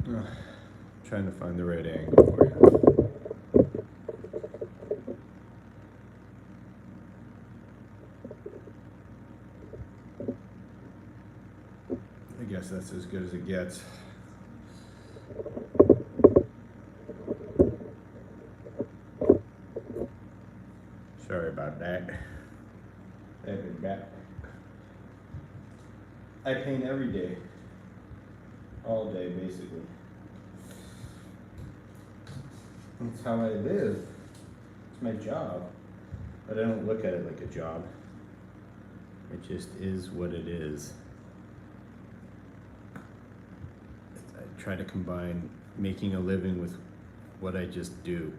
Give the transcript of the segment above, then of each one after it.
Trying to find the right angle for you. I guess that's as good as it gets. Sorry about that. I've been back. I paint every day. All day, basically. That's how I live. It's my job. But I don't look at it like a job. It just is what it is. I try to combine making a living with what I just do.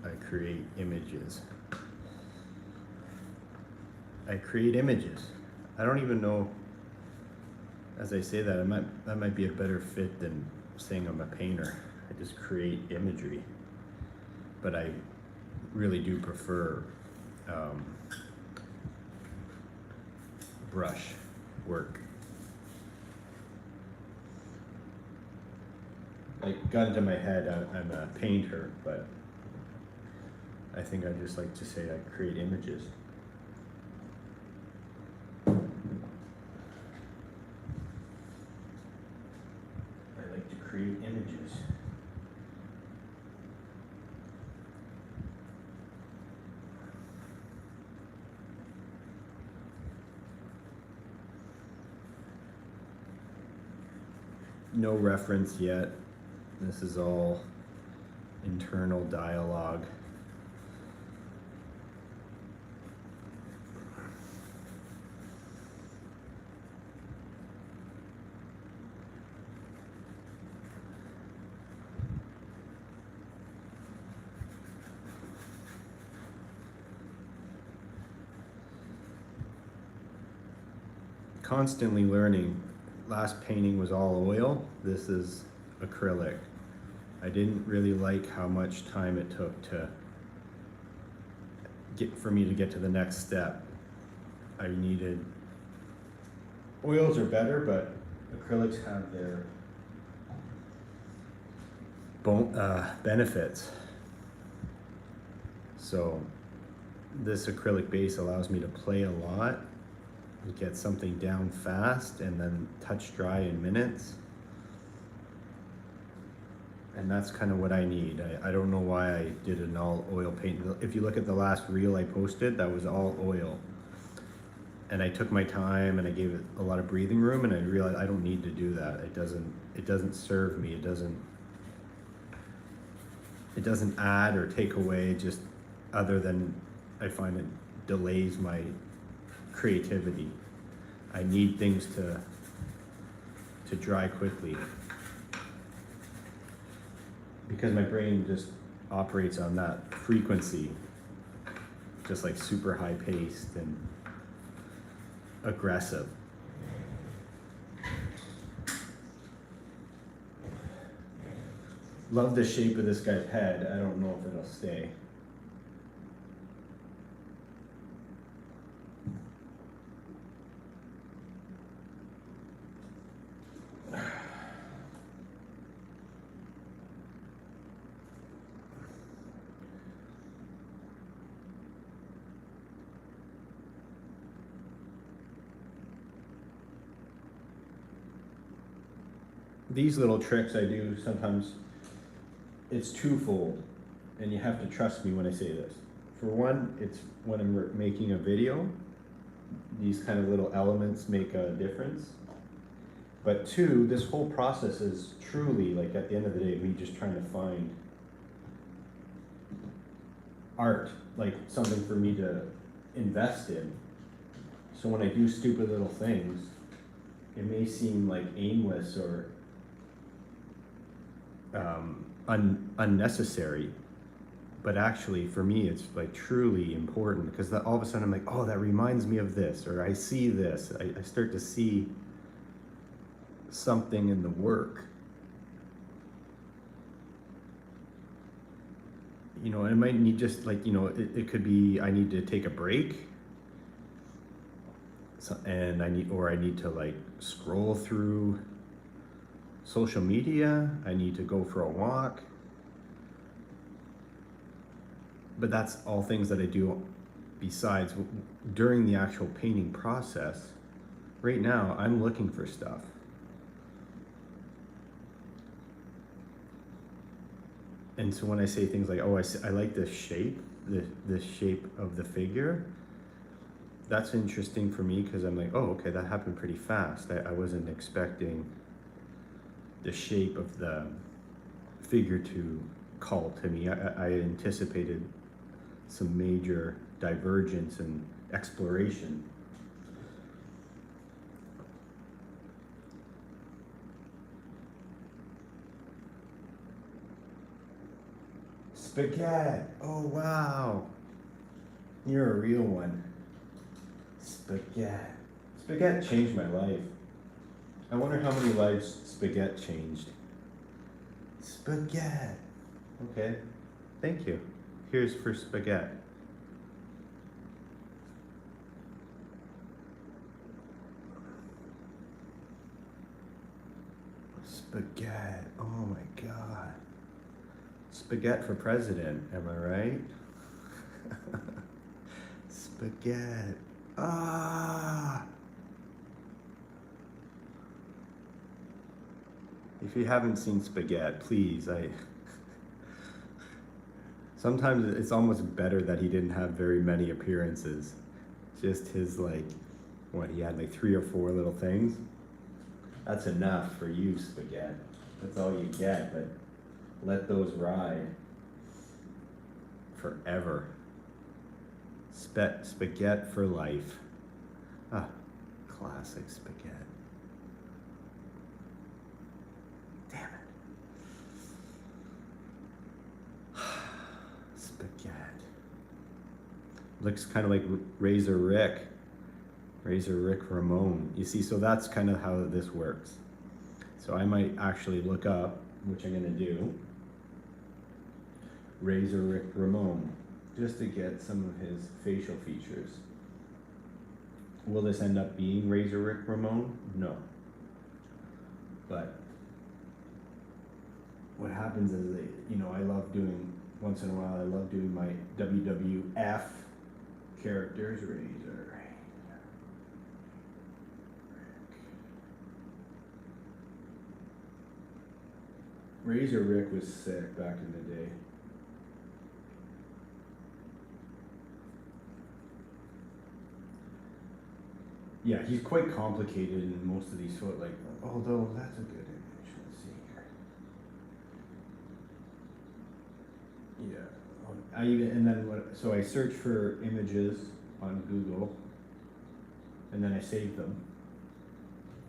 I create images. I create images. I don't even know, as I say that, that might be a better fit than saying I'm a painter. I just create imagery. But I really do prefer brush work. Like, got into my head, I'm a painter, but I think I just like to say I create images. I like to create images. No reference yet. This is all internal dialogue. Constantly learning. Last painting was all oil. This is acrylic. I didn't really like how much time it took for me to get to the next step. I needed, oils are better, but acrylics have their benefits. So this acrylic base allows me to play a lot, get something down fast, and then touch dry in minutes. And that's kind of what I need. I don't know why I did an all oil paint. If you look at the last reel I posted, that was all oil. And I took my time and I gave it a lot of breathing room, and I realized I don't need to do that. It doesn't serve me. It doesn't add or take away, just other than I find it delays my creativity. I need things to dry quickly, because my brain just operates on that frequency, just like super high paced and aggressive. Love the shape of this guy's head. I don't know if it'll stay. These little tricks I do sometimes, it's twofold, and you have to trust me when I say this. For one, it's when I'm making a video, these kind of little elements make a difference. But two, this whole process is truly, like, at the end of the day, me just trying to find art, like something for me to invest in. So when I do stupid little things, it may seem like aimless or unnecessary, but actually for me it's like truly important, because all of a sudden I'm like, oh, that reminds me of this, or I see this, I start to see something in the work. You know, it might need just like, you know, it could be I need to take a break, and I need to like scroll through social media, I need to go for a walk. But that's all things that I do besides during the actual painting process. Right now, I'm looking for stuff. And so when I say things like, oh, I like this shape, the shape of the figure, that's interesting for me because I'm like, oh, okay, that happened pretty fast. I wasn't expecting the shape of the figure to call to me. I anticipated some major divergence and exploration. Spaghetti, oh wow, you're a real one. Spaghetti. Spaghetti changed my life. I wonder how many lives Spaghetti changed. Spaghetti. Okay, thank you. Here's for Spaghetti. Spaghetti, oh my God. Spaghetti for president, am I right? Spaghetti, ah. If you haven't seen Spaghetti, please, sometimes it's almost better that he didn't have very many appearances. Just his he had like 3 or 4 little things. That's enough for you, Spaghetti. That's all you get, but let those ride forever. Spaghetti for life. Ah, classic Spaghetti. Damn it. Spaghetti. Looks kind of like Razor Rick Ramon. You see, so that's kind of how this works. So I might actually look up, which I'm gonna do, Razor Rick Ramon, just to get some of his facial features. Will this end up being Razor Rick Ramon? No. But what happens is, I love doing, once in a while, I love doing my WWF characters, Razor Rick was sick back in the day. Yeah, he's quite complicated in most of these photos, although that's a good image. Let's see here. Yeah, so I search for images on Google, and then I save them.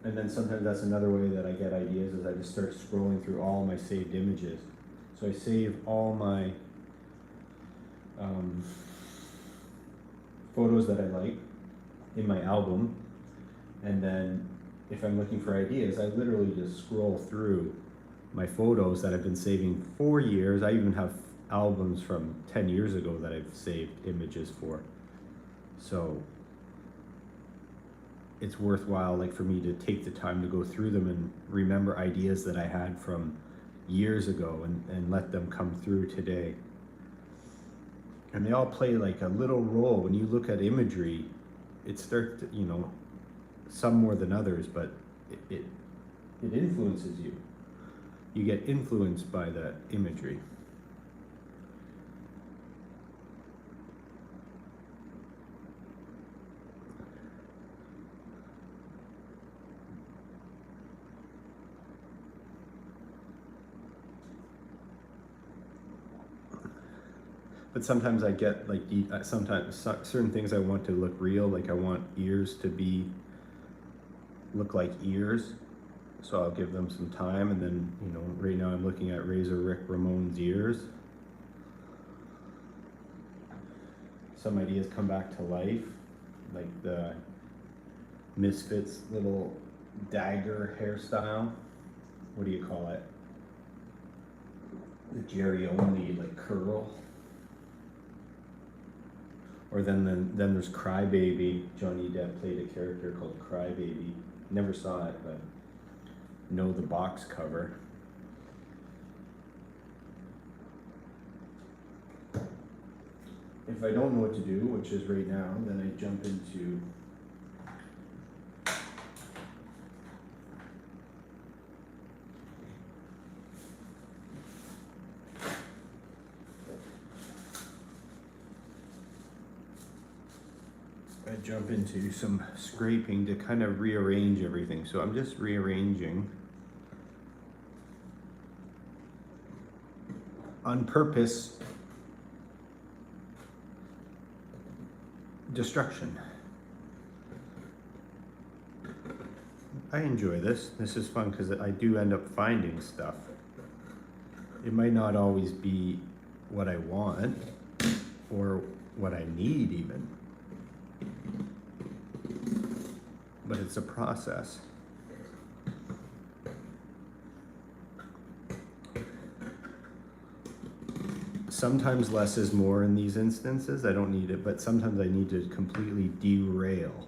And then sometimes that's another way that I get ideas, is I just start scrolling through all my saved images. So I save all my photos that I like in my album, and then if I'm looking for ideas, I literally just scroll through my photos that I've been saving for years. I even have albums from 10 years ago that I've saved images for. So it's worthwhile, for me to take the time to go through them and remember ideas that I had from years ago and let them come through today. And they all play like a little role. When you look at imagery, it starts to, some more than others, but it influences you. You get influenced by the imagery. But sometimes I get sometimes certain things I want to look real, I want ears to look like ears. So I'll give them some time, and then, right now I'm looking at Razor Rick Ramon's ears. Some ideas come back to life, like the Misfits little dagger hairstyle. What do you call it? The Jerry Only curl. Or then there's Crybaby. Johnny Depp played a character called Crybaby. Never saw it, but know the box cover. If I don't know what to do, which is right now, then I jump into some scraping to kind of rearrange everything. So I'm just rearranging on purpose. Destruction. I enjoy this. This is fun because I do end up finding stuff. It might not always be what I want or what I need even, but it's a process. Sometimes less is more in these instances. I don't need it, but sometimes I need to completely derail.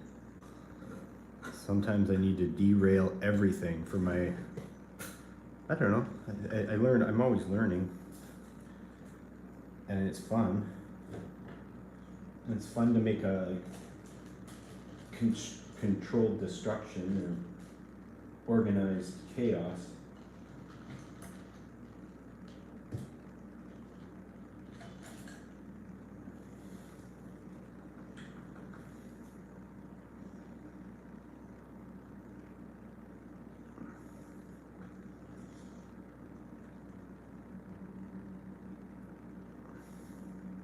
Sometimes I need to derail everything for my, I don't know, I learn, I'm always learning. And it's fun. It's fun to make a controlled destruction or organized chaos.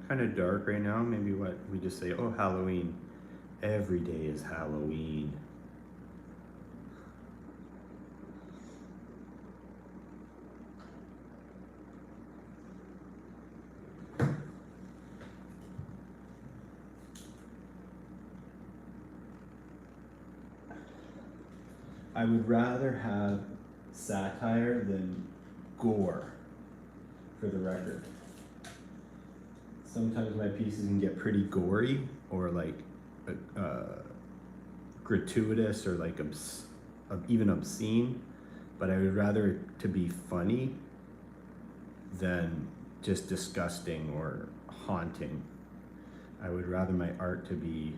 Kind of dark right now. Maybe what we just say, oh, Halloween. Every day is Halloween. I would rather have satire than gore, for the record. Sometimes my pieces can get pretty gory or like gratuitous or like even obscene, but I would rather it to be funny than just disgusting or haunting. I would rather my art to be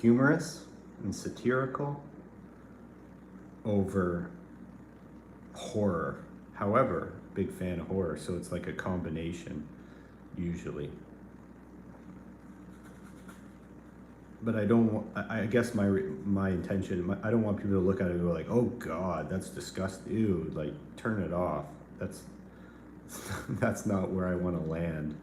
humorous and satirical over horror. However, big fan of horror, so it's like a combination usually. But I don't. I guess my intention. I don't want people to look at it and go like, "Oh God, that's disgusting." Ew, like turn it off. That's not where I want to land.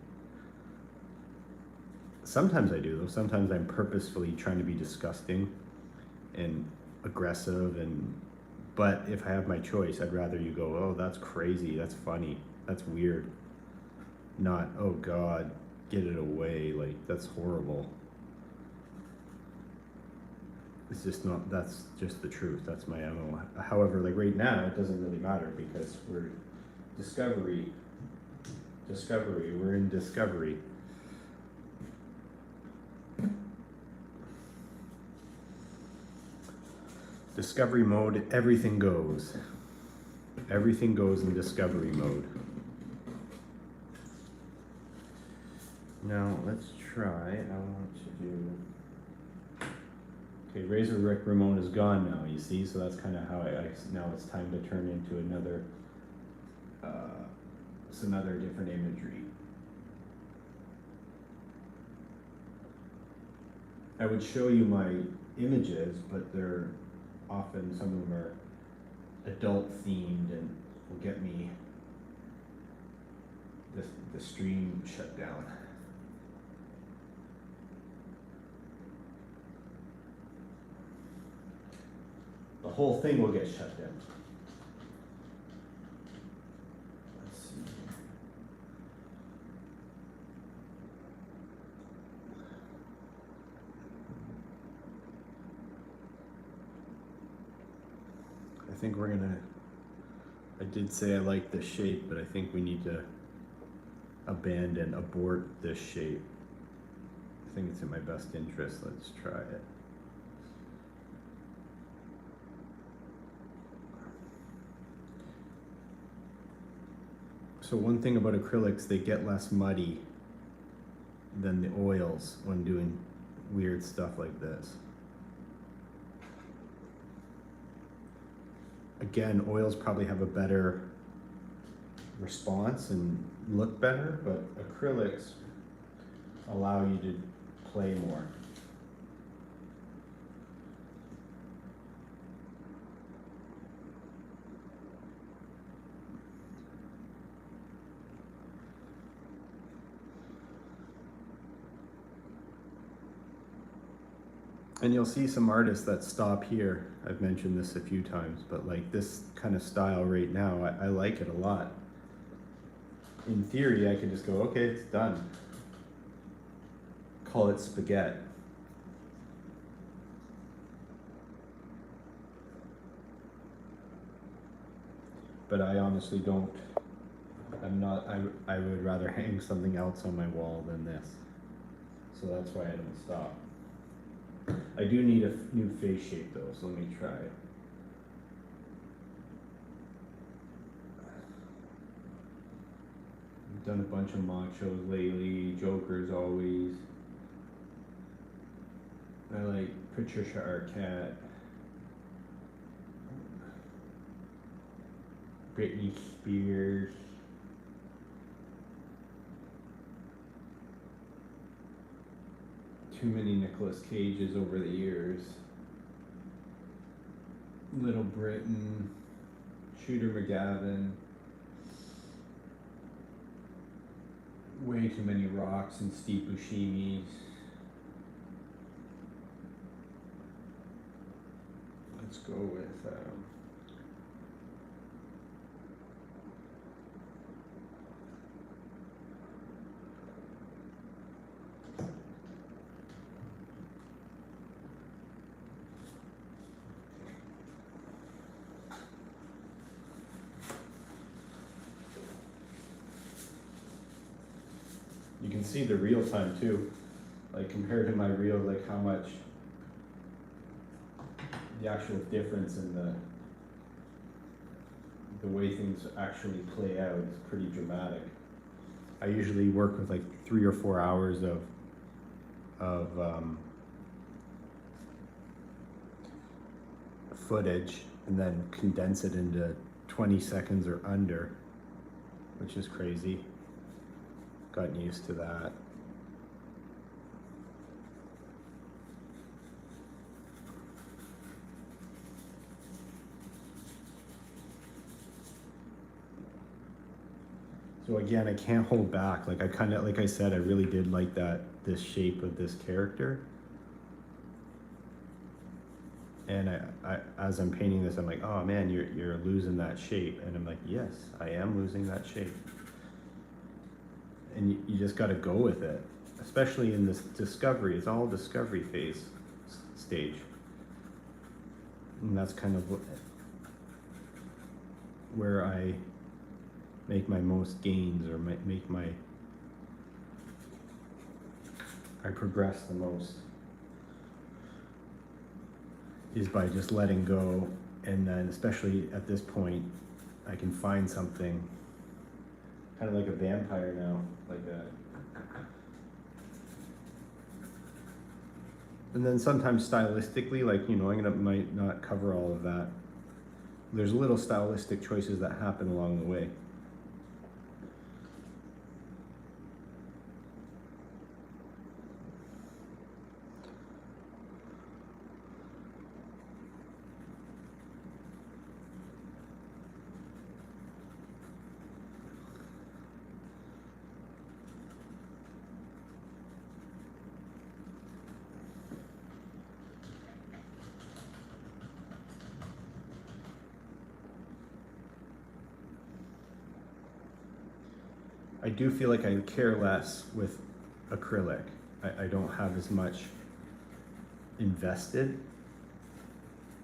Sometimes I do though. Sometimes I'm purposefully trying to be disgusting and aggressive but if I have my choice, I'd rather you go, oh, that's crazy, that's funny, that's weird. Not, oh God, get it away, like, that's horrible. It's just not, that's just the truth, that's my MO. However, like right now, it doesn't really matter because we're discovery, we're in discovery. Discovery mode, everything goes. Everything goes in discovery mode. Now, let's try, I want to do... Okay, Razor Rick Ramon is gone now, you see? So that's kind of how now it's time to turn into some other different imagery. I would show you my images, but they're often, some of them are adult themed and will get me the stream shut down. The whole thing will get shut down. Let's see. I think we're gonna, I did say I like this shape, but I think we need to abort this shape. I think it's in my best interest. Let's try it. So one thing about acrylics, they get less muddy than the oils when doing weird stuff like this. Again, oils probably have a better response and look better, but acrylics allow you to play more. And you'll see some artists that stop here. I've mentioned this a few times, but like this kind of style right now, I like it a lot. In theory, I could just go, okay, it's done. Call it spaghetti. But I honestly don't, I would rather hang something else on my wall than this. So that's why I don't stop. I do need a new face shape though, so let me try it. I've done a bunch of mock shows lately, Joker's always. I like Patricia Arquette. Britney Spears. Too many Nicolas Cages over the years. Little Britain, Shooter McGavin. Way too many Rocks and Steve Buscemi's. Let's go with you can see the real time too, like compared to my reel, like how much the actual difference in the way things actually play out is pretty dramatic. I usually work with like 3 or 4 hours of footage and then condense it into 20 seconds or under, which is crazy. Gotten used to that. So again, I can't hold back. Like I kind of, like I said, I really did like this shape of this character. And I as I'm painting this, I'm like, oh man, you're losing that shape. And I'm like, yes, I am losing that shape. And you just got to go with it, especially in this discovery. It's all discovery phase stage. And that's kind of where I make my most gains, or I progress the most, is by just letting go. And then especially at this point, I can find something kind of like a vampire now, like that. And then sometimes stylistically, like, you know, might not cover all of that. There's little stylistic choices that happen along the way. I do feel like I care less with acrylic. I don't have as much invested.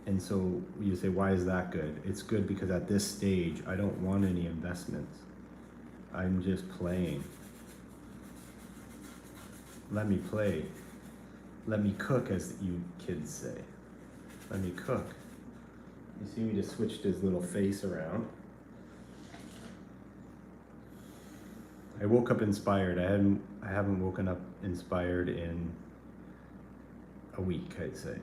And so you say, why is that good? It's good because at this stage, I don't want any investments. I'm just playing. Let me play. Let me cook, as you kids say. Let me cook. You see me just switched his little face around. I woke up inspired. I haven't woken up inspired in a week, I'd say.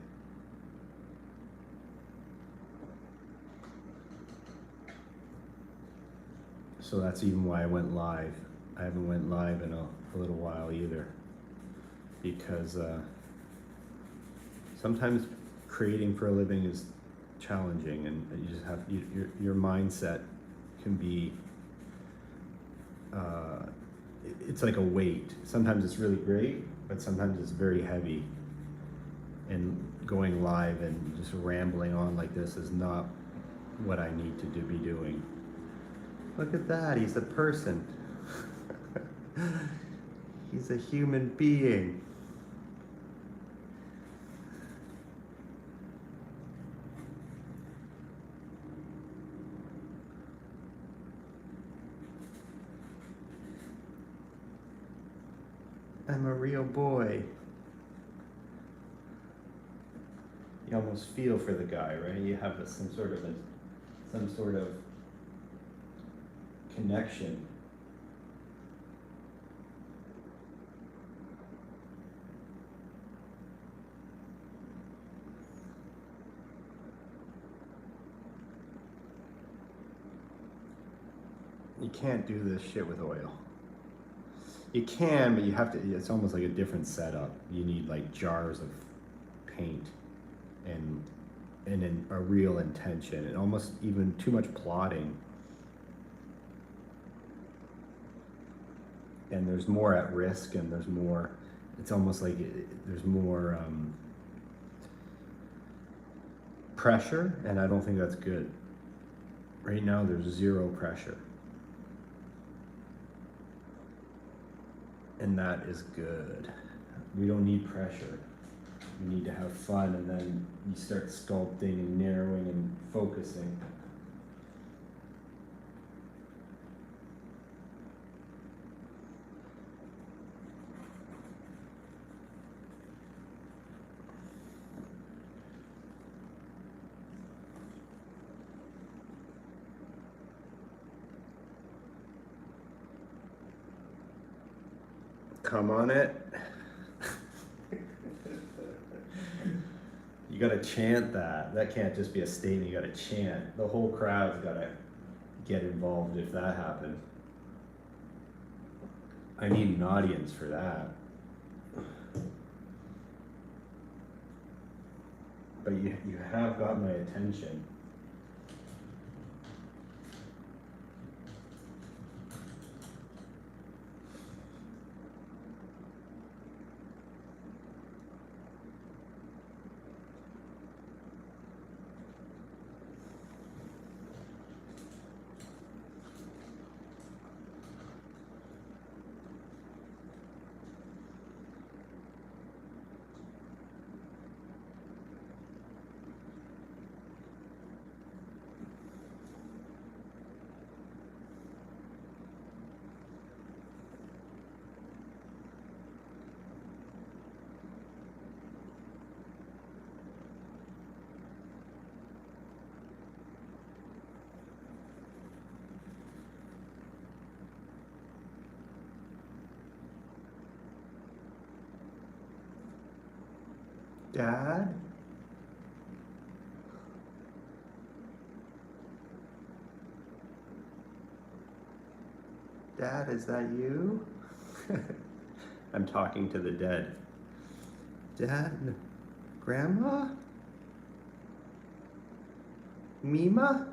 So that's even why I went live. I haven't went live in a little while either, because sometimes creating for a living is challenging, and you just have your mindset can be it's like a weight. Sometimes it's really great, but sometimes it's very heavy, and going live and just rambling on like this is not what I need to be doing. Look at that, he's a person. He's a human being. I'm a real boy. You almost feel for the guy, right? You have some sort of connection. You can't do this shit with oil. You can, but you have to, it's almost like a different setup. You need like jars of paint and a real intention, and almost even too much plotting. And there's more at risk, and there's more, it's almost like there's more pressure, and I don't think that's good. Right now there's zero pressure. And that is good. We don't need pressure. We need to have fun, and then you start sculpting and narrowing and focusing. Come on it. You gotta chant that. That can't just be a statement, you gotta chant. The whole crowd's gotta get involved if that happens. I need an audience for that. But you have got my attention. Dad? Dad, is that you? I'm talking to the dead. Dad? Grandma? Mima?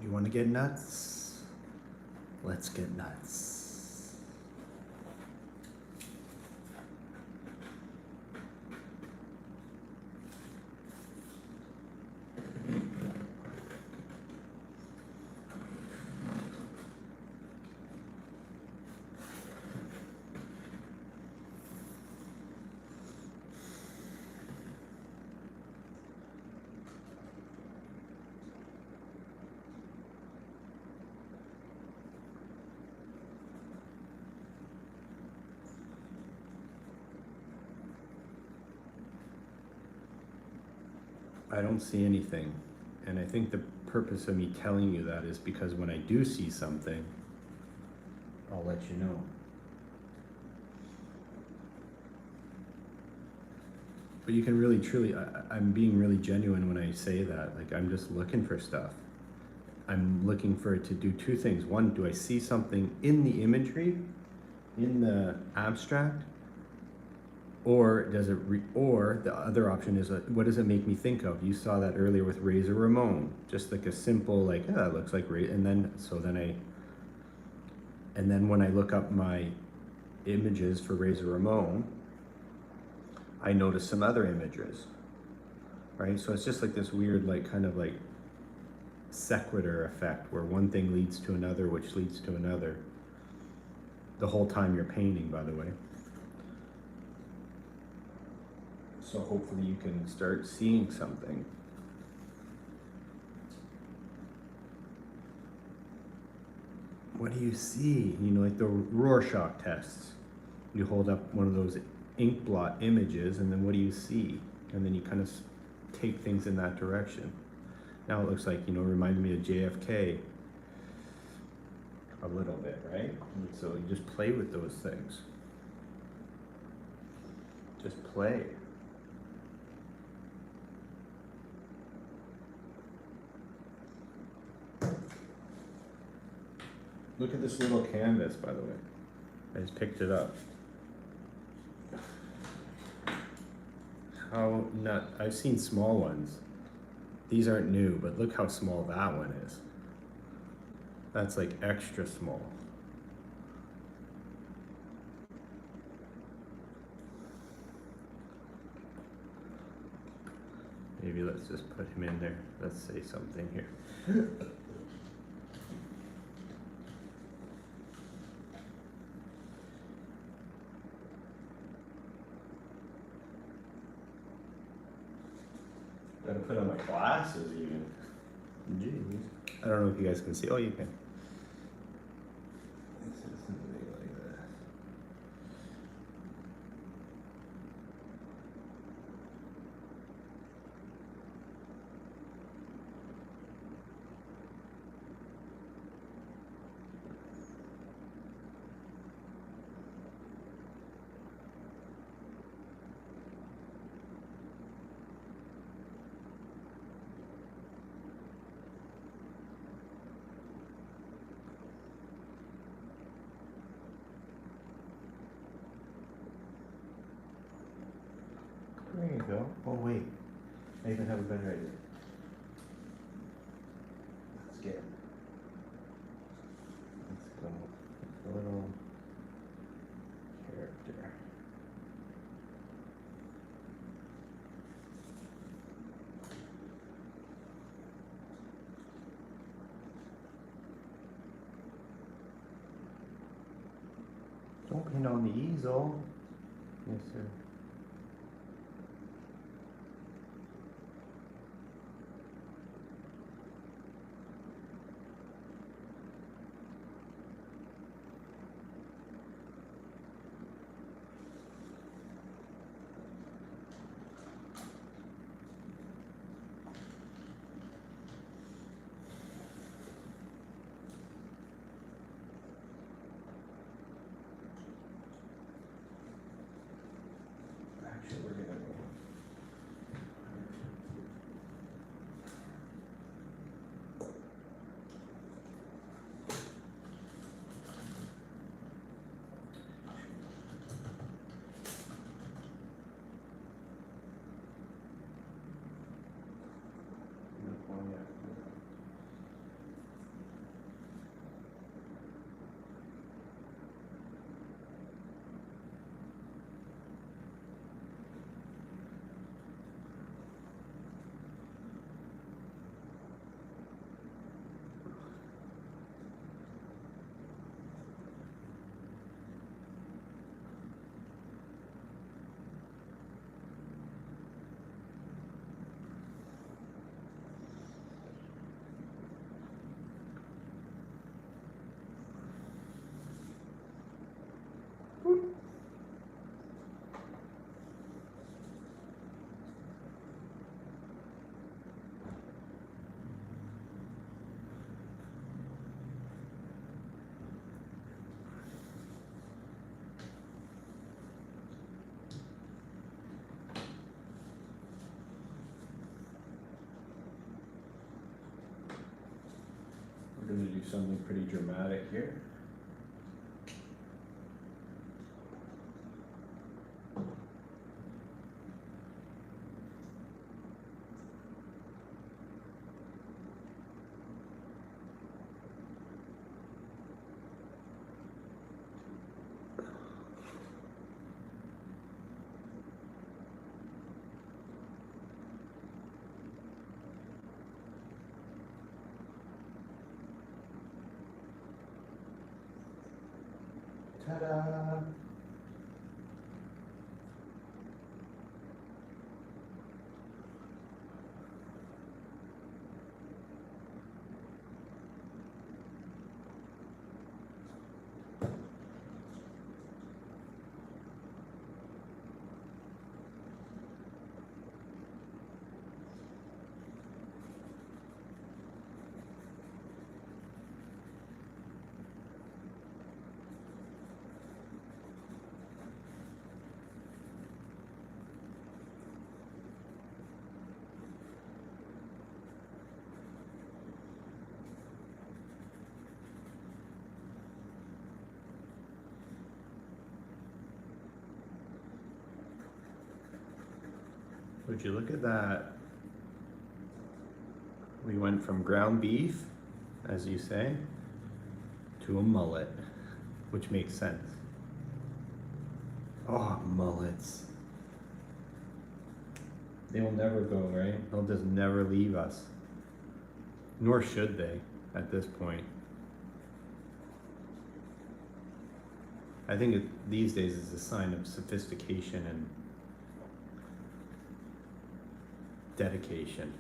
You want to get nuts? Let's get nuts. I don't see anything. And I think the purpose of me telling you that is because when I do see something, I'll let you know. But you can really, truly, I'm being really genuine when I say that. Like, I'm just looking for stuff. I'm looking for it to do two things. One, do I see something in the imagery, in the abstract? Or does it, or the other option is, what does it make me think of? You saw that earlier with Razor Ramon, just like a simple, like, oh, that looks like Razor, and then, and then when I look up my images for Razor Ramon, I notice some other images, right? So it's just like this weird, like, kind of like sequitur effect where one thing leads to another, which leads to another. The whole time you're painting, by the way. So hopefully you can start seeing something. What do you see? You know, like the Rorschach tests. You hold up one of those ink blot images and then what do you see? And then you kind of take things in that direction. Now it looks like, you know, reminded me of JFK a little bit, right? And so you just play with those things. Just play. Look at this little canvas, by the way. I just picked it up. How not, I've seen small ones. These aren't new, but look how small that one is. That's like extra small. Maybe let's just put him in there. Let's say something here. Gotta put on my glasses even. Jeez. I don't know if you guys can see. Oh, you can. This is something like that. There you go. Oh wait, I even have a better idea. Let's go. A little character. Don't paint on the easel. Yes, sir. gonna do something pretty dramatic here. Ta-da! Would you look at that? We went from ground beef, as you say, to a mullet, which makes sense. Oh, mullets. They will never go, right? They'll just never leave us. Nor should they at this point. I think these days is a sign of sophistication and dedication.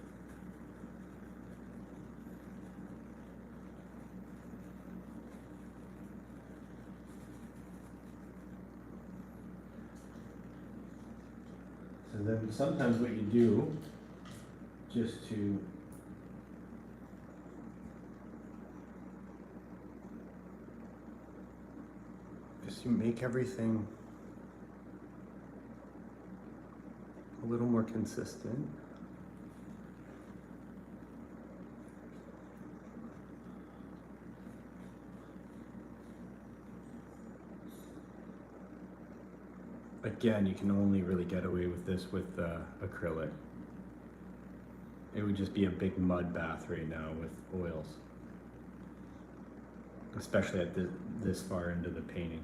So then sometimes what you do, just to you make everything a little more consistent. Again, you can only really get away with this with acrylic. It would just be a big mud bath right now with oils, especially at this far into the painting.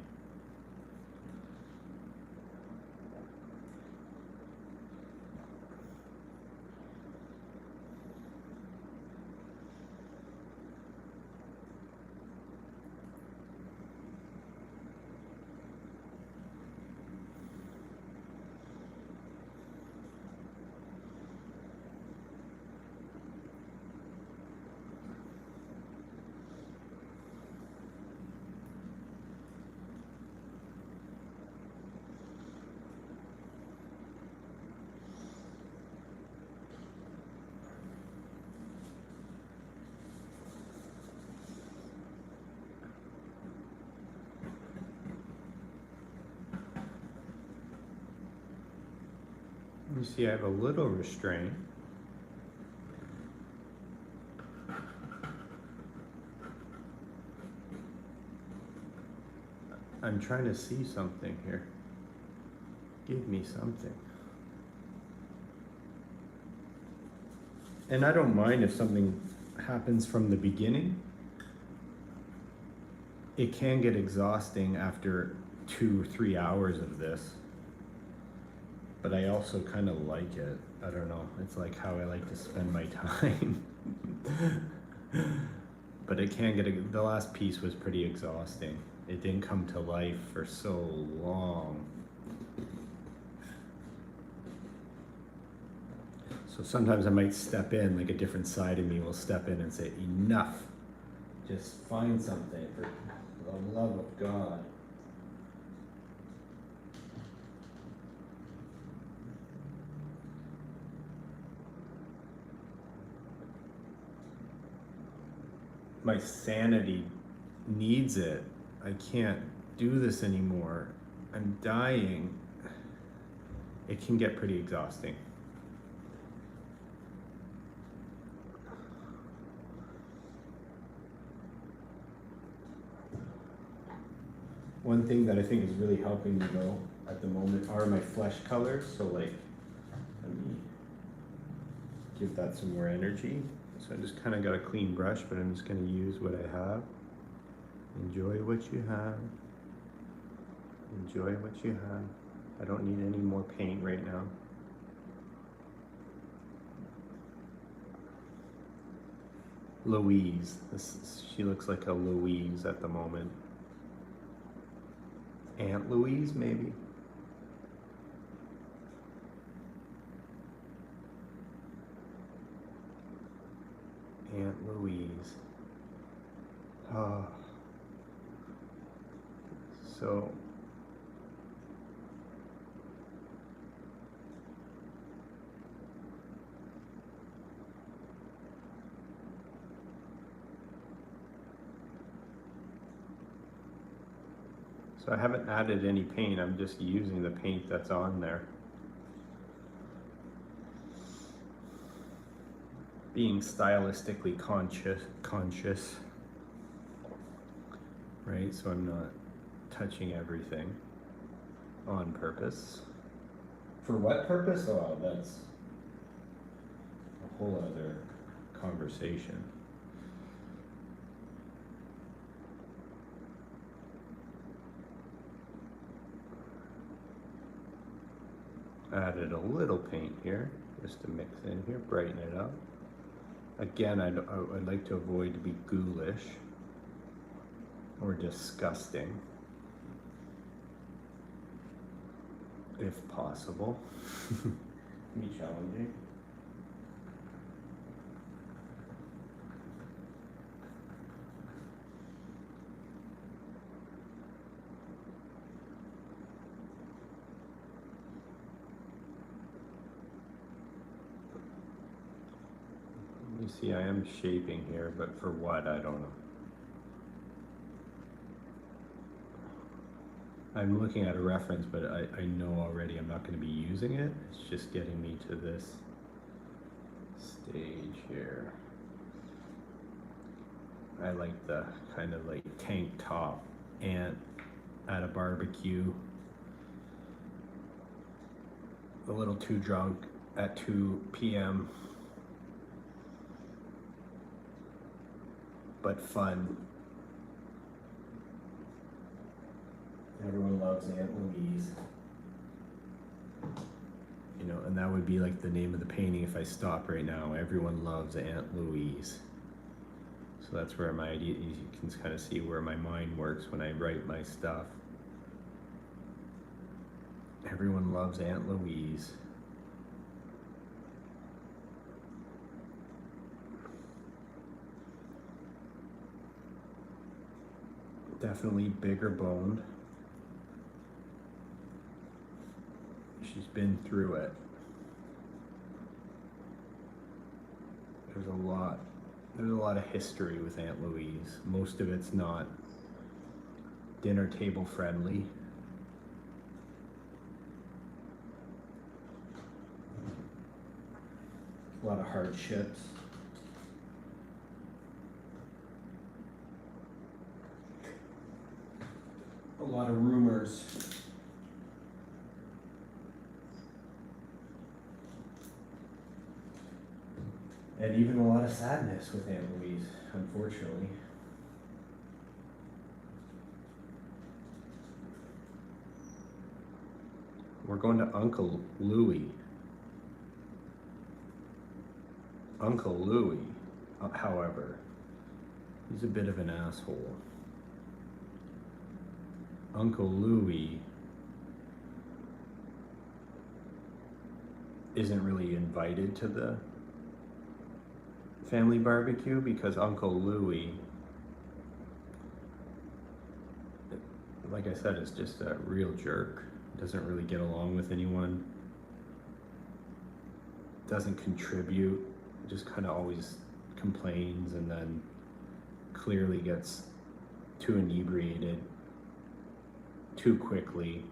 You see, I have a little restraint. I'm trying to see something here. Give me something. And I don't mind if something happens from the beginning. It can get exhausting after 2-3 hours of this. But I also kind of like it. I don't know. It's like how I like to spend my time. But it can get, the last piece was pretty exhausting. It didn't come to life for so long. So sometimes I might step in, like a different side of me will step in and say, enough. Just find something for the love of God. My sanity needs it. I can't do this anymore. I'm dying. It can get pretty exhausting. One thing that I think is really helping me though at the moment are my flesh colors. So like, let me give that some more energy. So I just kind of got a clean brush, but I'm just going to use what I have. Enjoy what you have. Enjoy what you have. I don't need any more paint right now. Louise. She looks like a Louise at the moment. Aunt Louise, maybe? Aunt Louise. So I haven't added any paint, I'm just using the paint that's on there. Being stylistically conscious, right? So I'm not touching everything on purpose. For what purpose? Oh, that's a whole other conversation. Added a little paint here, just to mix in here, brighten it up. Again, I'd like to avoid to be ghoulish or disgusting, if possible. Be challenging. You see, I am shaping here, but for what, I don't know. I'm looking at a reference, but I know already I'm not going to be using it. It's just getting me to this stage here. I like the kind of like tank top ant at a barbecue. A little too drunk at 2 p.m. But fun. Everyone loves Aunt Louise. You know, and that would be like the name of the painting if I stop right now. Everyone loves Aunt Louise. So that's where my idea, you can kind of see where my mind works when I write my stuff. Everyone loves Aunt Louise. Definitely bigger boned. She's been through it. There's a lot of history with Aunt Louise. Most of it's not dinner table friendly. A lot of hardships. A lot of rumors. And even a lot of sadness with Aunt Louise, unfortunately. We're going to Uncle Louie. Uncle Louie, however, he's a bit of an asshole. Uncle Louie isn't really invited to the family barbecue because Uncle Louie, like I said, is just a real jerk. Doesn't really get along with anyone. Doesn't contribute. Just kind of always complains and then clearly gets too inebriated too quickly.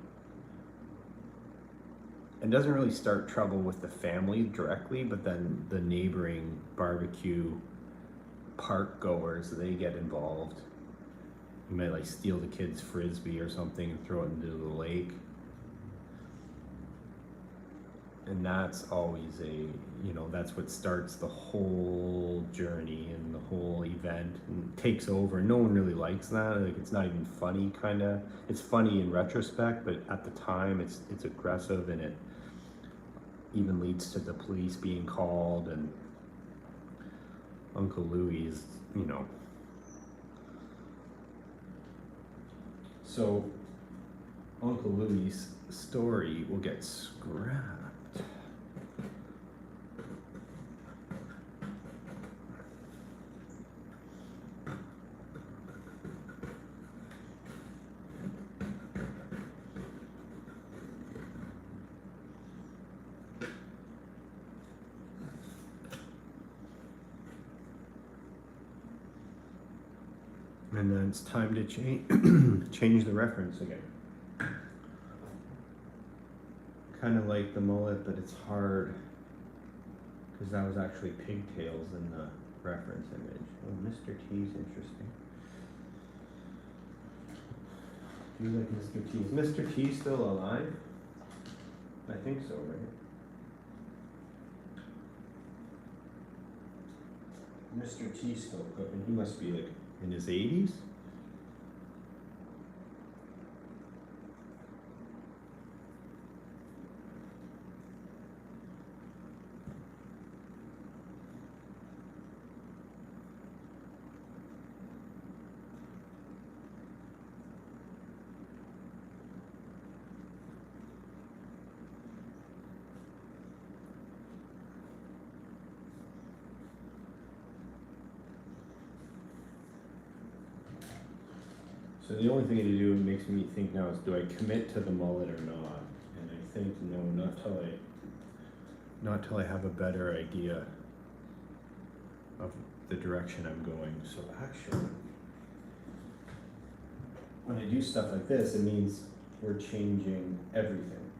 And doesn't really start trouble with the family directly, but then the neighboring barbecue park goers, they get involved. You might like steal the kid's frisbee or something and throw it into the lake. And that's always that's what starts the whole journey and the whole event and takes over. No one really likes that. Like, it's not even funny, kinda. It's funny in retrospect, but at the time it's aggressive, and it even leads to the police being called, and Uncle Louis is, So Uncle Louis' story will get scrapped. And then it's time to change the reference again. Kind of like the mullet, but it's hard because that was actually pigtails in the reference image. Oh, Mr. T's interesting. Do you like Mr. T? Is Mr. T still alive? I think so, right? Mr. T still cooking. He must be like in his 80s. So the only thing to do makes me think now is, do I commit to the mullet or not? And I think no, not till I have a better idea of the direction I'm going. So actually, when I do stuff like this, it means we're changing everything.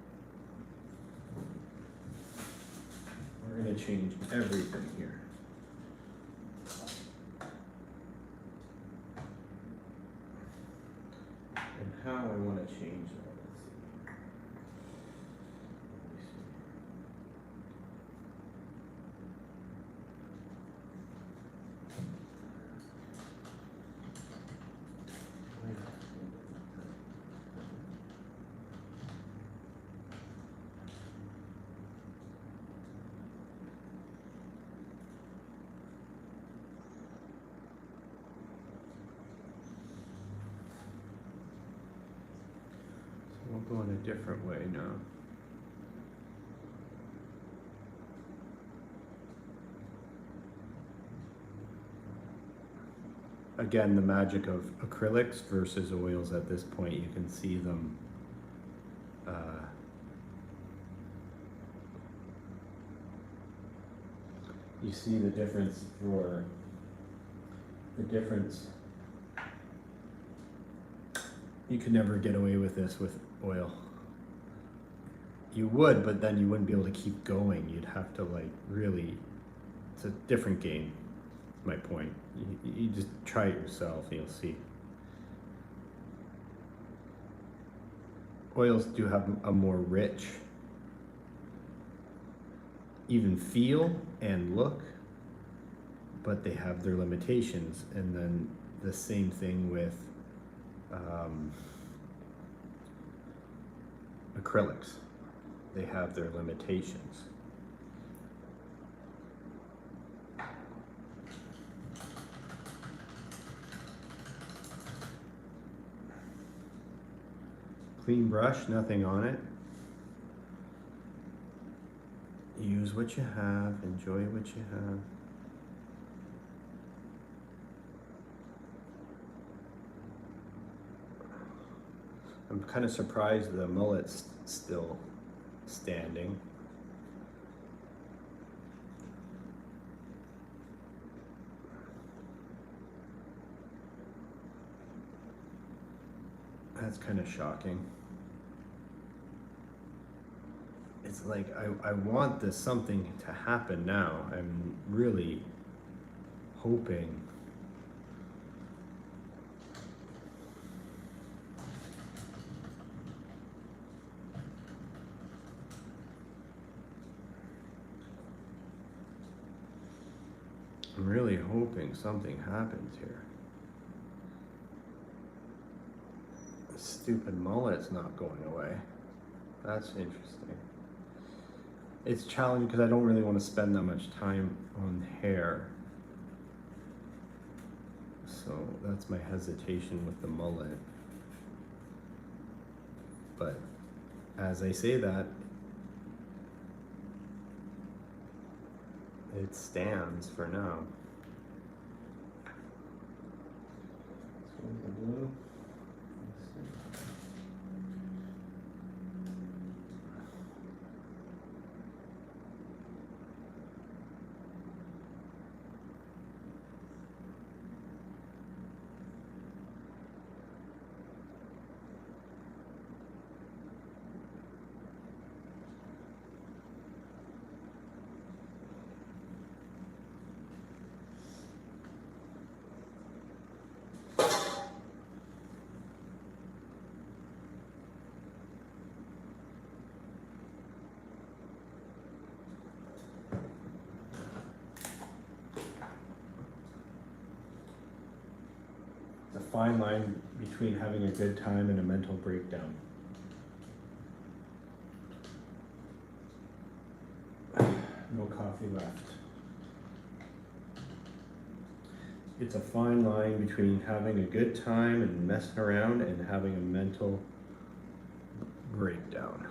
We're gonna change everything here. How I want to change that. Let's see. We'll go in a different way now. Again, the magic of acrylics versus oils. At this point, you can see them you see the difference you could never get away with this with oil. You would, but then you wouldn't be able to keep going. You'd have to really, it's a different game, is my point. You just try it yourself and you'll see. Oils do have a more rich, even feel and look, but they have their limitations. And then the same thing with acrylics. They have their limitations. Clean brush, nothing on it. Use what you have, enjoy what you have. I'm kind of surprised the mullet's still standing. That's kind of shocking. It's like, I want this something to happen now. I'm really hoping. I'm really hoping something happens here. The stupid mullet's not going away. That's interesting. It's challenging because I don't really want to spend that much time on hair. So that's my hesitation with the mullet. But as I say that, it stands for now. This one's the blue. A fine line between having a good time and a mental breakdown. No coffee left. It's a fine line between having a good time and messing around and having a mental breakdown.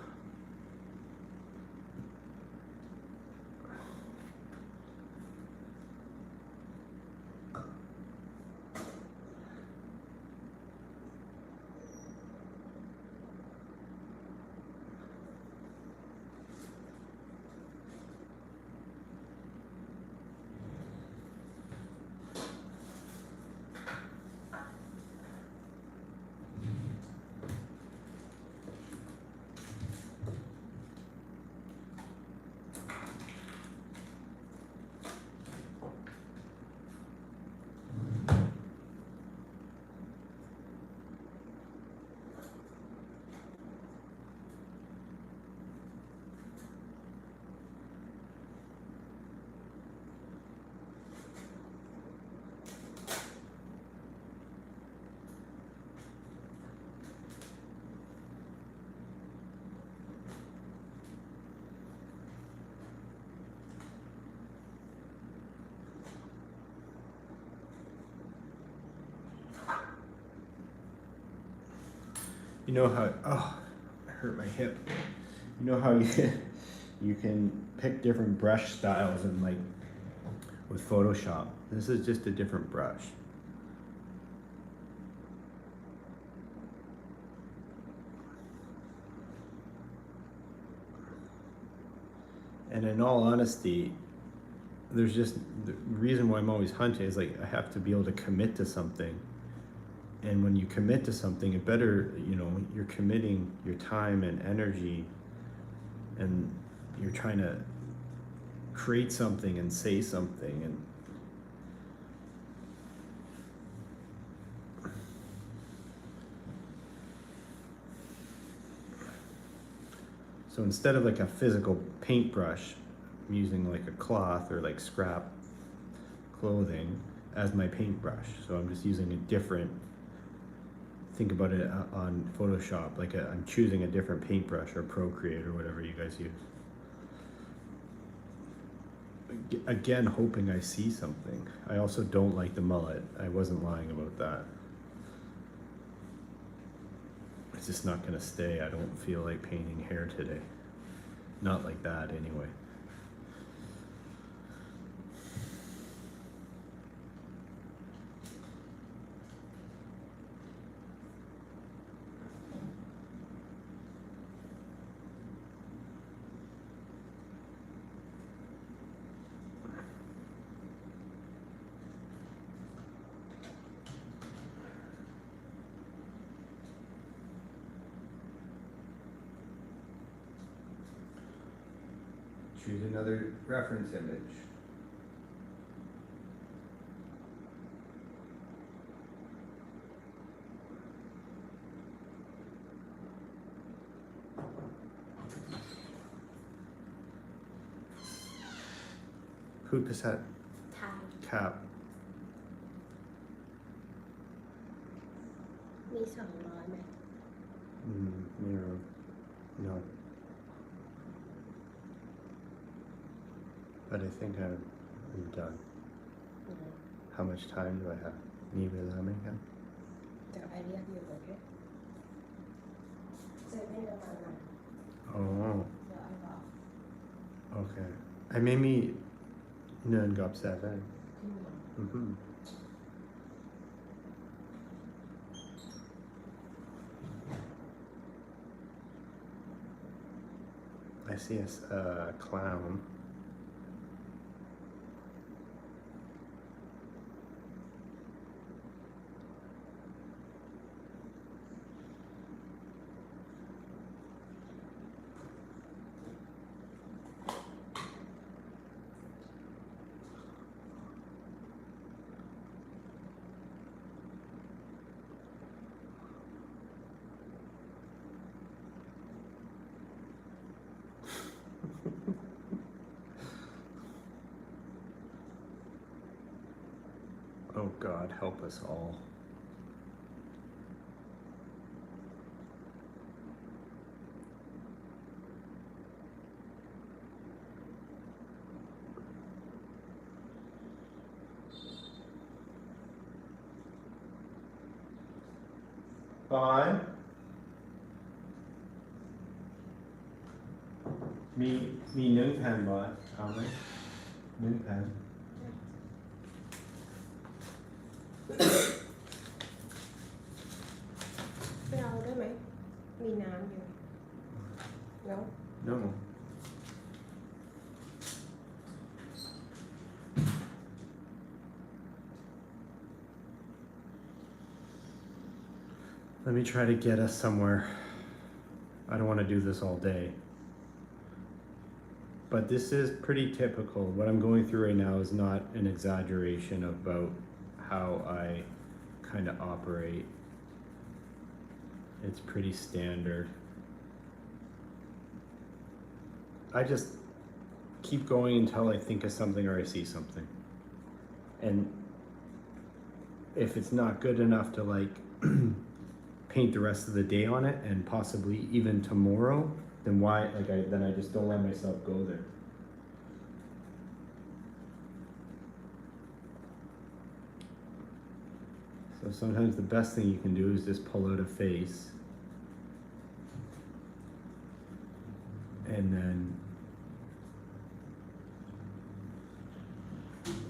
You know how, oh, I hurt my hip. You know how you can pick different brush styles and like with Photoshop. This is just a different brush. And in all honesty, there's just, the reason why I'm always hunting is like I have to be able to commit to something. And when you commit to something, it better, you know, you're committing your time and energy and you're trying to create something and say something. And so instead of like a physical paintbrush, I'm using like a cloth or like scrap clothing as my paintbrush. So I'm just using a different, think about it on Photoshop, like I'm choosing a different paintbrush or Procreate or whatever you guys use. Again, hoping I see something. I also don't like the mullet. I wasn't lying about that. It's just not gonna stay. I don't feel like painting hair today. Not like that anyway. Choose another reference image. Who cassette? Ty. ครับ มี200ไหม ไม่รู้ no but I think I'm done how much time do I have มีเวลาไหมครับ So I leave you, okay? So I think about that. อ๋อ So I got โอเคไอไม่มีเนินกับ7I see a clown. Oh God, help us all. Fine. มี1,000 บาทเอาไหม1,000ไปเอาได้ไหม มีน้ำอยู่แล้ว No. Let me try to get us somewhere. I don't want to do this all day. But this is pretty typical. What I'm going through right now is not an exaggeration about how I kind of operate. It's pretty standard. I just keep going until I think of something or I see something. And if it's not good enough to like paint the rest of the day on it and possibly even tomorrow, then why, like then I just don't let myself go there. So sometimes the best thing you can do is just pull out a face and then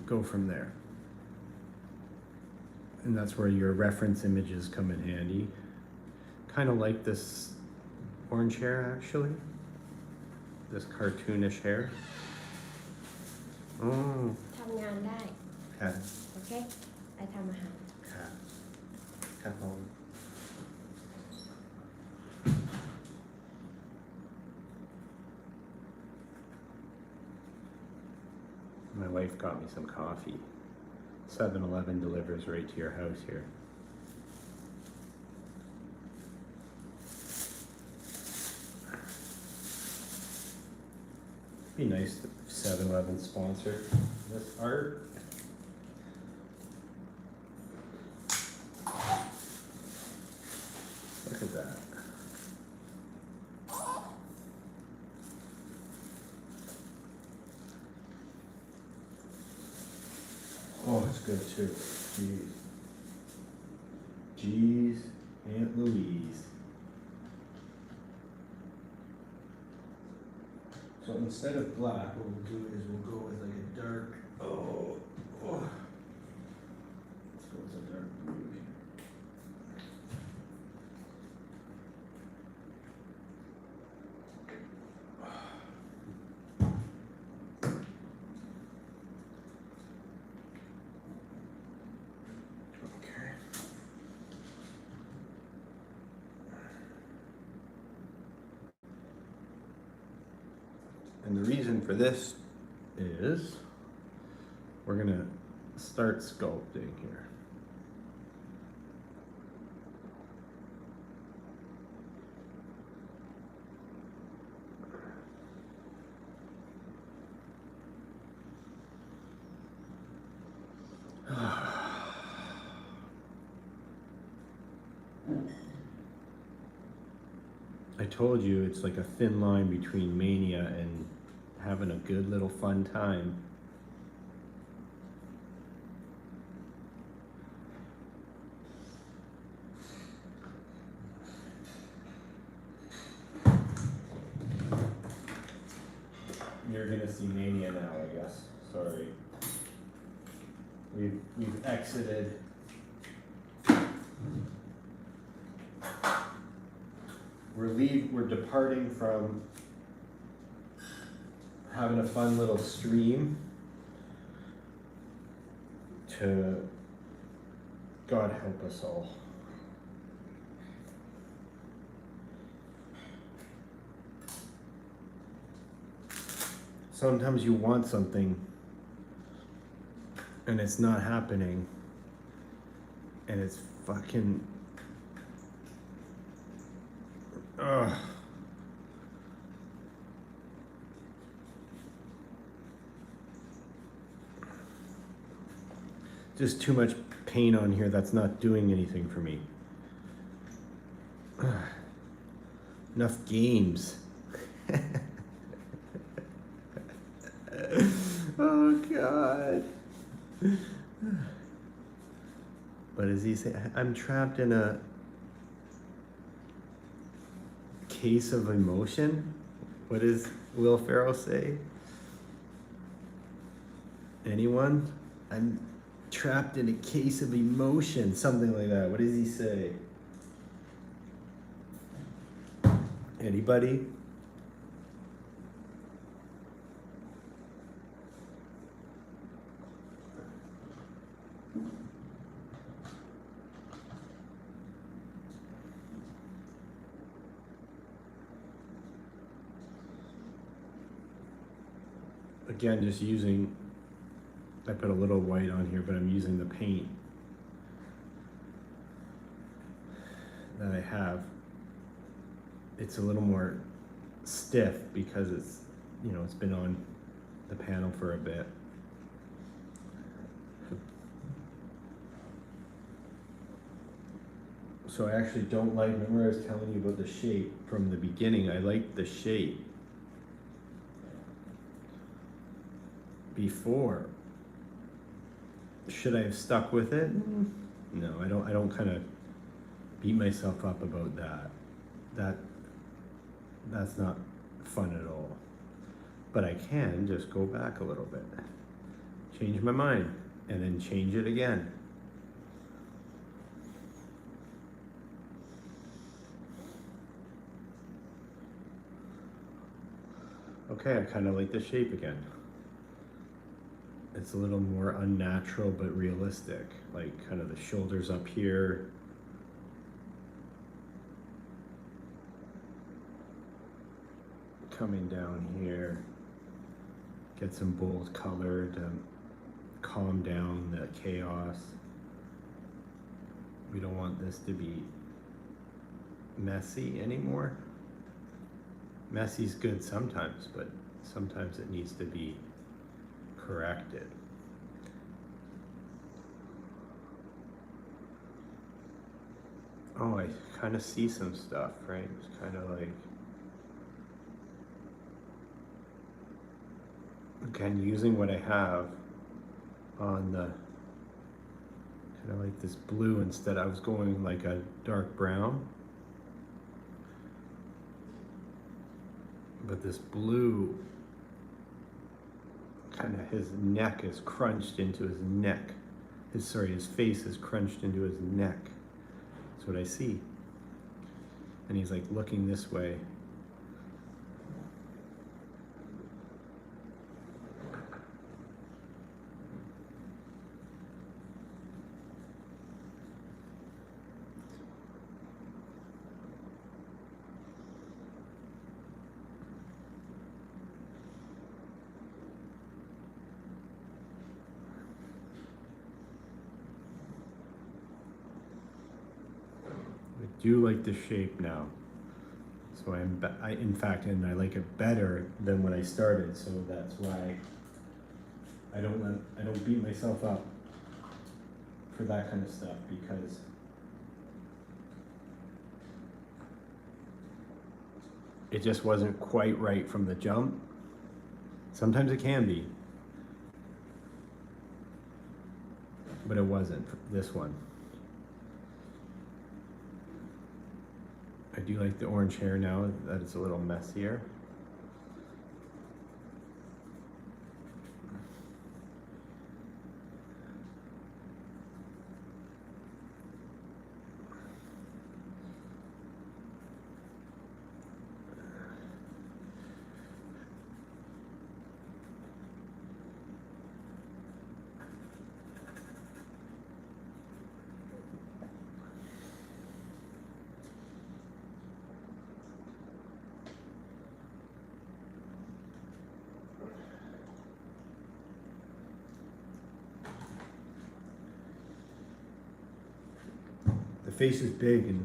go from there. And that's where your reference images come in handy. Kind of like this orange hair actually. This cartoonish hair. Oh. ทำงานได้ ค่ะ โอเค ไปทำอาหาร ค่ะครับผม My wife got me some coffee. 7-Eleven delivers right to your house here. Be nice if 7-Eleven sponsor this art. Look at that. Oh, it's good too. Jeez. Jeez, Aunt Louise. So instead of black, what we'll do is we'll go with like a dark, oh. Let's go with a dark blue here. Okay. And the reason for this is we're gonna start sculpting here. I told you it's like a thin line between mania and having a good little fun time. You're gonna see mania now, I guess. Sorry. We've exited. We're departing from having a fun little stream to God help us all. Sometimes you want something and it's not happening and it's fucking ugh. Just too much pain on here that's not doing anything for me. Ugh. Enough games. Oh God. What does he say? I'm trapped in a case of emotion? What does Will Ferrell say? Anyone? I'm trapped in a case of emotion, something like that. What does he say? Anybody? Again, just using, I put a little white on here, but I'm using the paint that I have. It's a little more stiff because it's, you know, it's been on the panel for a bit. So I actually don't like, remember I was telling you about the shape from the beginning. I like the shape before. Should I have stuck with it? No, I don't kind of beat myself up about that. That's not fun at all. But I can just go back a little bit, change my mind, and then change it again. Okay, I kind of like the shape again. It's a little more unnatural but realistic, like kind of the shoulders up here. Coming down here, get some bold color to calm down the chaos. We don't want this to be messy anymore. Messy's good sometimes, but sometimes it needs to be corrected. Oh, I kind of see some stuff, right? It's kind of like, again, using what I have on the, kind of like this blue instead. I was going like a dark brown. But this blue, kind of his neck is crunched into his neck. His face is crunched into his neck. That's what I see. And he's like looking this way. I do like the shape now. So in fact, I like it better than when I started. So that's why I don't beat myself up for that kind of stuff, because it just wasn't quite right from the jump. Sometimes it can be, but it wasn't for this one. I do like the orange hair now that it's a little messier. The face is big and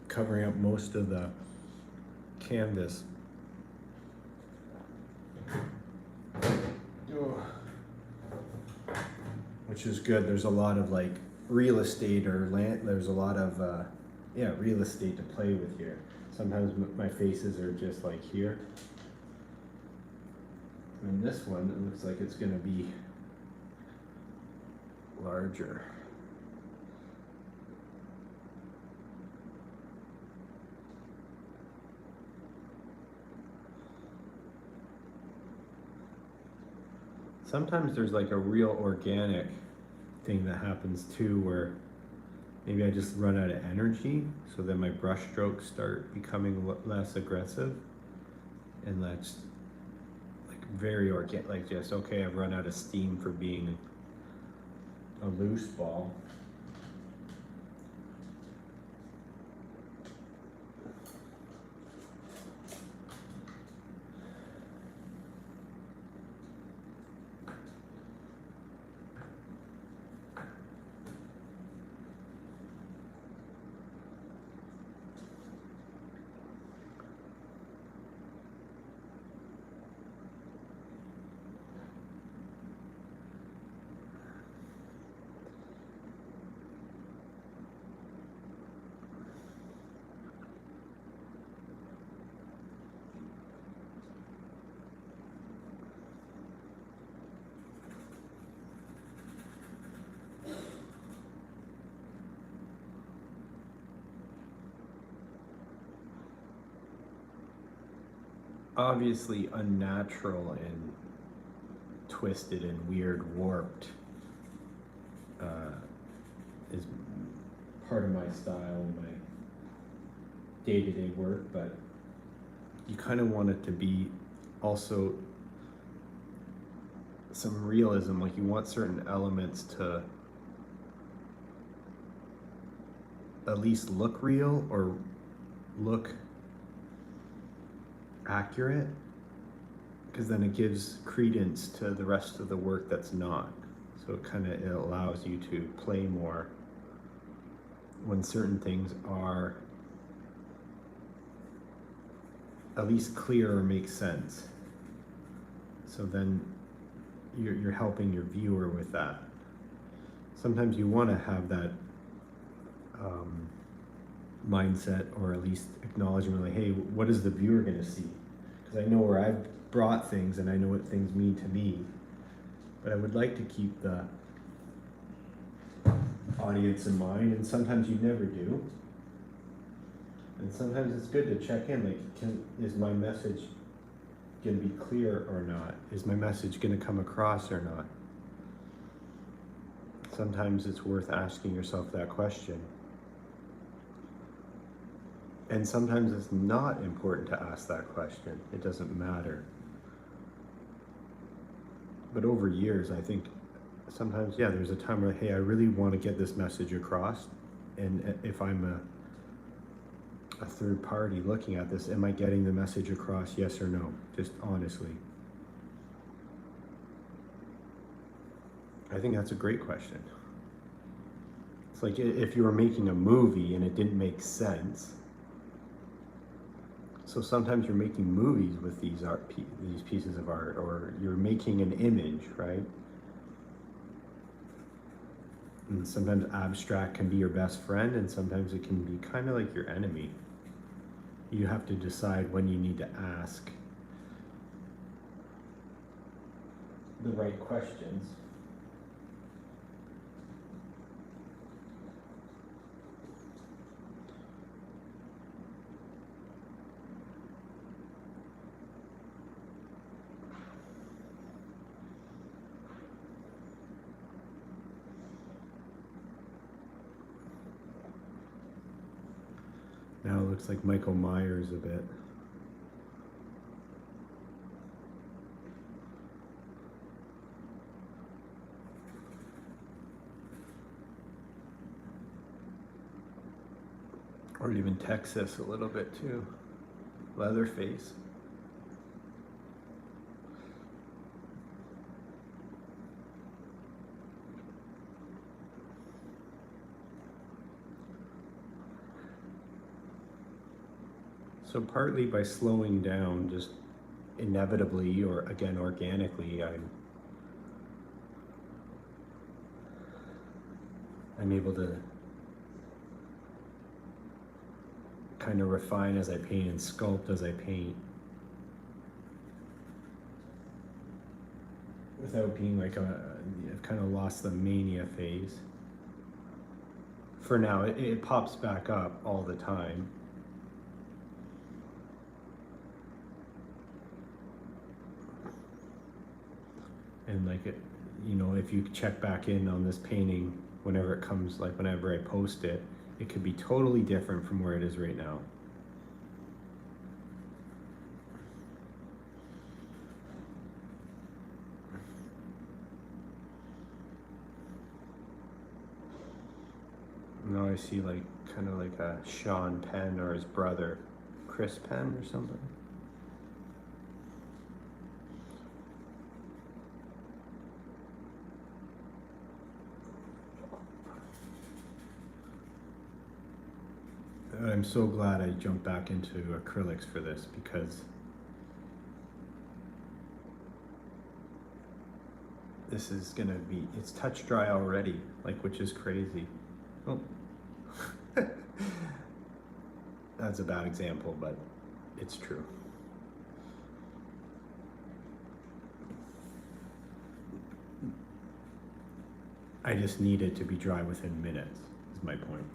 covering up most of the canvas. Which is good. There's a lot of like real estate or land, there's a lot of real estate to play with here. Sometimes my faces are just like here. And this one, it looks like it's gonna be larger. Sometimes there's like a real organic thing that happens too, where maybe I just run out of energy, so then my brush strokes start becoming less aggressive, and that's like very organic, like just, okay, I've run out of steam for being a loose ball. Obviously unnatural and twisted and weird, warped is part of my style and my day-to-day work, but you kind of want it to be also some realism. Like, you want certain elements to at least look real or look accurate, because then it gives credence to the rest of the work that's not. So it allows you to play more when certain things are at least clear or make sense. So then you're helping your viewer with that. Sometimes you want to have that mindset, or at least acknowledgement, like, hey, what is the viewer going to see? Because I know where I've brought things and I know what things mean to me, but I would like to keep the audience in mind, and sometimes you never do. And sometimes it's good to check in, like, is my message going to be clear or not? Is my message going to come across or not? Sometimes it's worth asking yourself that question. And sometimes it's not important to ask that question. It doesn't matter. But over years, I think sometimes, there's a time where, hey, I really want to get this message across. And if I'm a third party looking at this, am I getting the message across, yes or no? Just honestly. I think that's a great question. It's like if you were making a movie and it didn't make sense. So sometimes you're making movies with these pieces of art, or you're making an image, right? And sometimes abstract can be your best friend, and sometimes it can be kind of like your enemy. you have to decide when you need to ask the right questions. Now it looks like Michael Myers a bit. Or even Texas a little bit too. Leatherface. So partly by slowing down, just inevitably or again organically, I'm able to kind of refine as I paint and sculpt as I paint without being like I've kind of lost the mania phase. For now, it pops back up all the time. And like it, you know, if you check back in on this painting whenever it comes, like whenever I post it, it could be totally different from where it is right now. Now I see like kind of like a Sean Penn or his brother, Chris Penn or something. I'm so glad I jumped back into acrylics for this because this is gonna be, it's touch dry already, like, which is crazy. Oh. That's a bad example, but it's true. I just need it to be dry within minutes, is my point.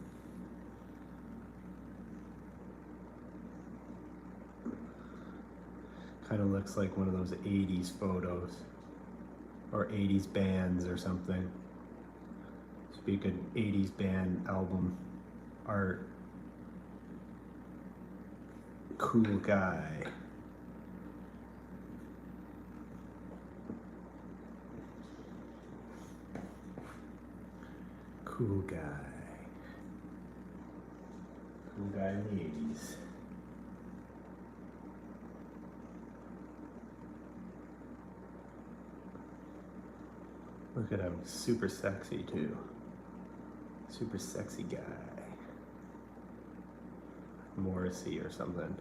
Kind of looks like one of those 80s photos or 80s bands or something. This would be a good 80s band album art. Cool guy. Cool guy. Cool guy in the 80s. Look at him, super sexy too. Super sexy guy. Morrissey or something.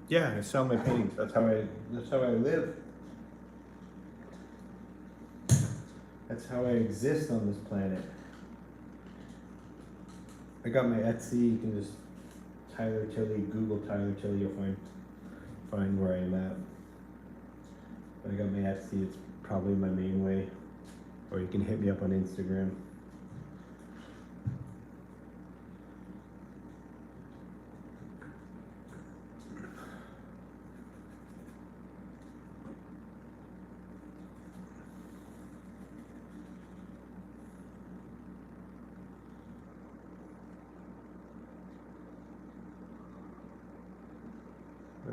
Yeah, I sell my paintings. That's how I live. That's how I exist on this planet. I got my Etsy. You can just Tyler Tilley, Google Tyler Tilley, you'll find where I am at. But I got my Etsy. It's probably my main way, or you can hit me up on Instagram.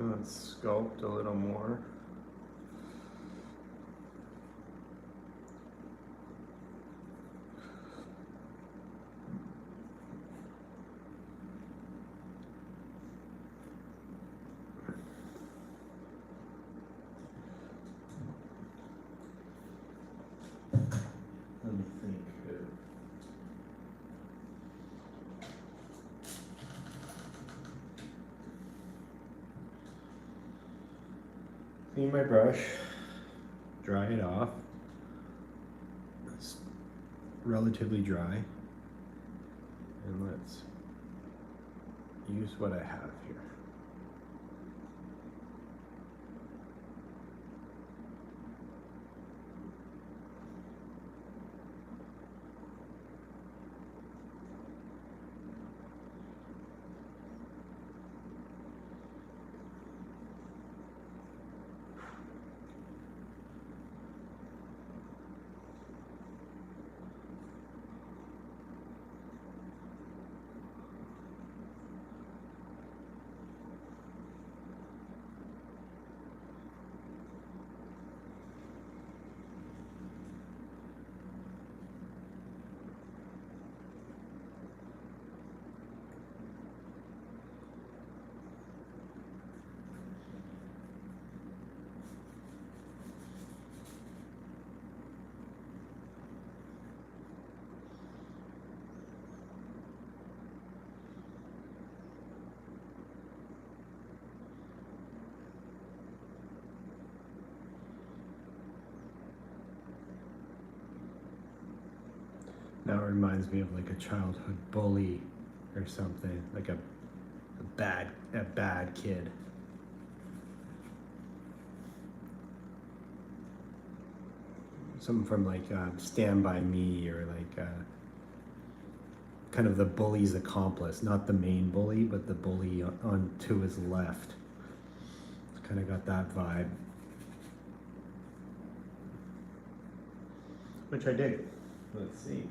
Let's sculpt a little more. Let me think. clean my brush, dry it off. It's relatively dry. And let's use what I have here. Now it reminds me of like a childhood bully or something, like a bad kid. Something from like Stand By Me, or like kind of the bully's accomplice, not the main bully, but the bully on to his left. It's kind of got that vibe, which I dig. Let's see.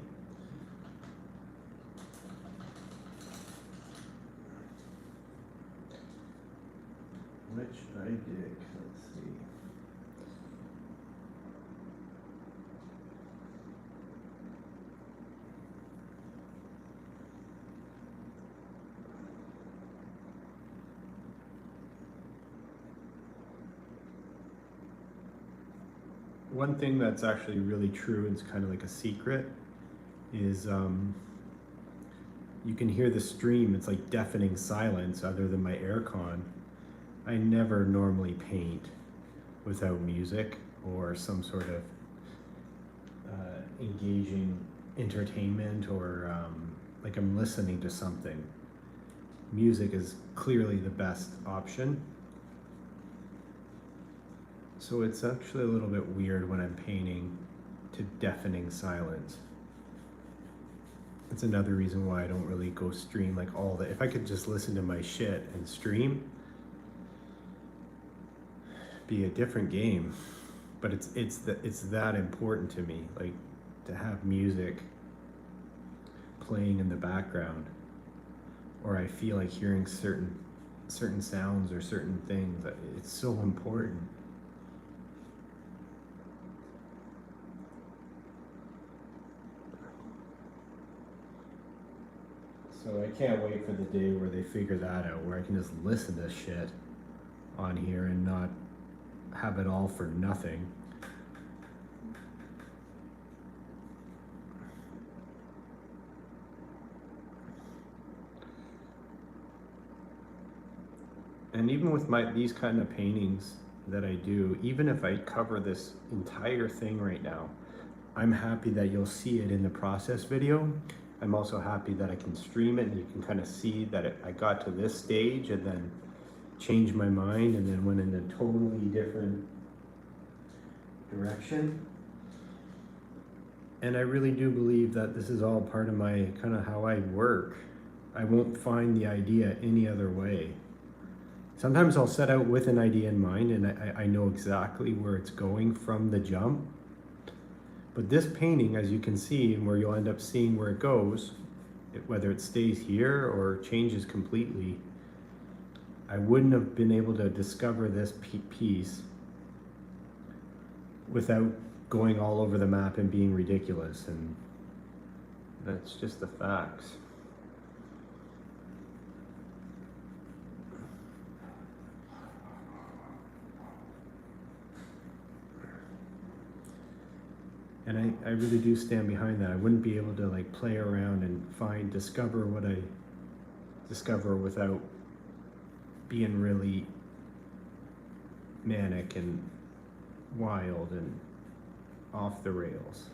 Which I dig. Let's see. One thing that's actually really true, and it's kind of like a secret, is you can hear the stream. It's like deafening silence other than my aircon. I never normally paint without music or some sort of engaging entertainment, or like I'm listening to something. Music is clearly the best option. So it's actually a little bit weird when I'm painting to deafening silence. That's another reason why I don't really go stream like all the, if I could just listen to my shit and stream, be a different game. But it's that important to me, like to have music playing in the background, or I feel like hearing certain sounds or certain things. It's so important. So I can't wait for the day where they figure that out, where I can just listen to shit on here and not have it all for nothing. And even with these kind of paintings that I do, even if I cover this entire thing right now, I'm happy that you'll see it in the process video. I'm also happy that I can stream it and you can kind of see that I got to this stage and then changed my mind and then went in a totally different direction. And I really do believe that this is all part of my kind of how I work. I won't find the idea any other way. Sometimes I'll set out with an idea in mind and I know exactly where it's going from the jump. But this painting, as you can see, and where you'll end up seeing where it goes, whether it stays here or changes completely, I wouldn't have been able to discover this piece without going all over the map and being ridiculous. And that's just the facts. And I really do stand behind that. I wouldn't be able to like play around and discover what I discover without being really manic and wild and off the rails.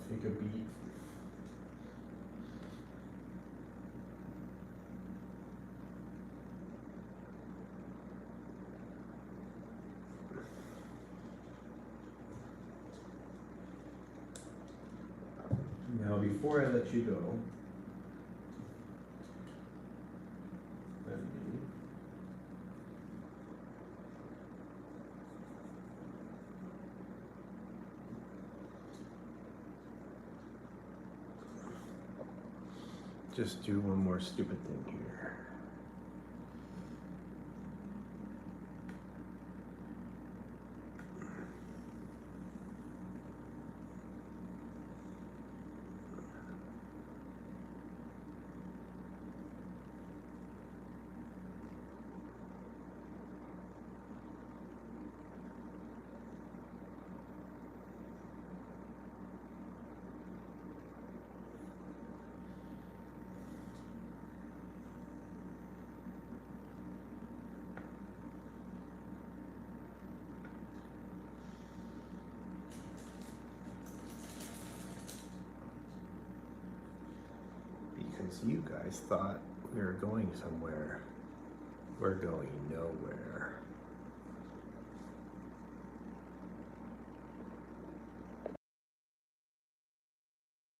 Take a beat. Now, before I let you go, let me just do one more stupid thing here. Because you guys thought we were going somewhere. We're going nowhere.